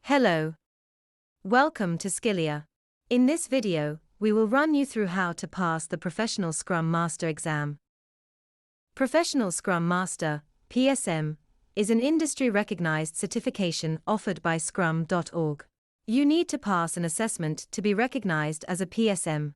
Hello. Welcome to Skillier. In this video, we will run you through how to pass the Professional Scrum Master Exam. Professional Scrum Master, PSM, is an industry-recognized certification offered by Scrum.org. You need to pass an assessment to be recognized as a PSM.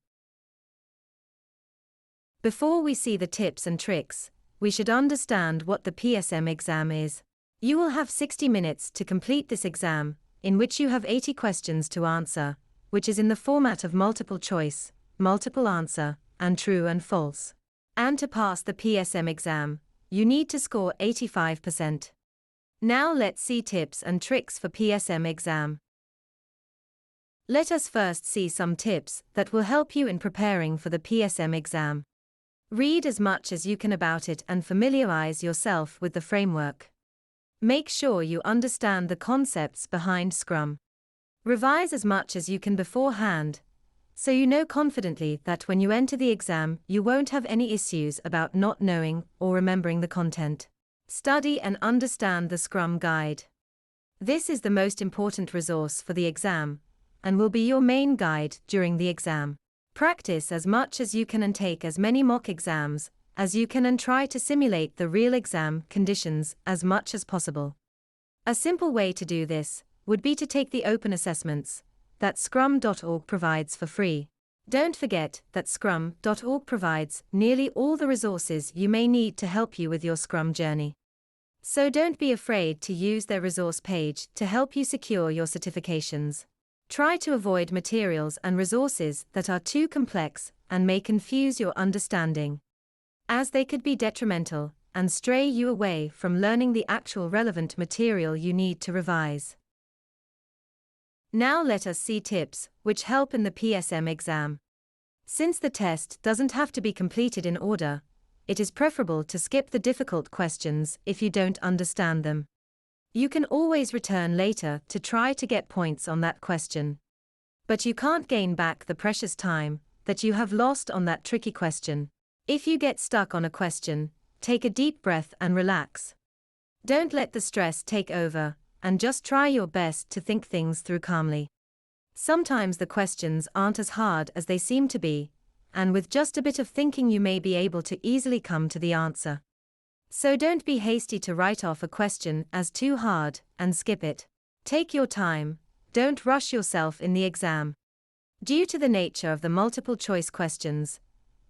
Before we see the tips and tricks, we should understand what the PSM exam is. You will have 60 minutes to complete this exam, in which you have 80 questions to answer, which is in the format of multiple choice, multiple answer, and true and false. And to pass the PSM exam, you need to score 85%. Now let's see tips and tricks for PSM exam. Let us first see some tips that will help you in preparing for the PSM exam. Read as much as you can about it and familiarize yourself with the framework. Make sure you understand the concepts behind Scrum. Revise as much as you can beforehand, so you know confidently that when you enter the exam you won't have any issues about not knowing or remembering the content. Study and understand the Scrum Guide. This is the most important resource for the exam, and will be your main guide during the exam. Practice as much as you can and take as many mock exams as you can and try to simulate the real exam conditions as much as possible. A simple way to do this would be to take the open assessments that Scrum.org provides for free. Don't forget that Scrum.org provides nearly all the resources you may need to help you with your Scrum journey. So don't be afraid to use their resource page to help you secure your certifications. Try to avoid materials and resources that are too complex and may confuse your understanding, as they could be detrimental and stray you away from learning the actual relevant material you need to revise. Now let us see tips which help in the PSM exam. Since the test doesn't have to be completed in order, it is preferable to skip the difficult questions if you don't understand them. You can always return later to try to get points on that question. But you can't gain back the precious time that you have lost on that tricky question. If you get stuck on a question, take a deep breath and relax. Don't let the stress take over, and just try your best to think things through calmly. Sometimes the questions aren't as hard as they seem to be, and with just a bit of thinking you may be able to easily come to the answer. So don't be hasty to write off a question as too hard and skip it. Take your time, don't rush yourself in the exam. Due to the nature of the multiple choice questions,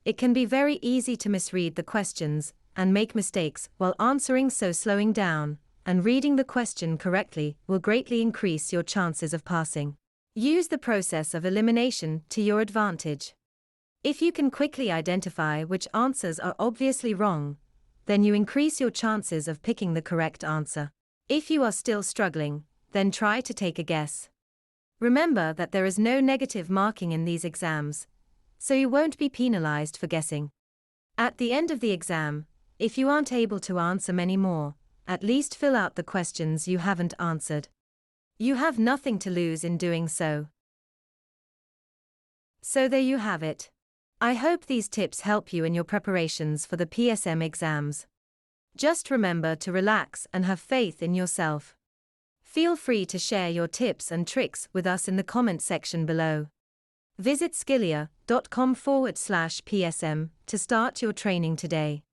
it can be very easy to misread the questions and make mistakes while answering, so slowing down and reading the question correctly will greatly increase your chances of passing. Use the process of elimination to your advantage. If you can quickly identify which answers are obviously wrong, then you increase your chances of picking the correct answer. If you are still struggling, then try to take a guess. Remember that there is no negative marking in these exams, so you won't be penalized for guessing. At the end of the exam, if you aren't able to answer many more, at least fill out the questions you haven't answered. You have nothing to lose in doing so. So there you have it. I hope these tips help you in your preparations for the PSM exams. Just remember to relax and have faith in yourself. Feel free to share your tips and tricks with us in the comment section below. Visit skillier.com/PSM to start your training today.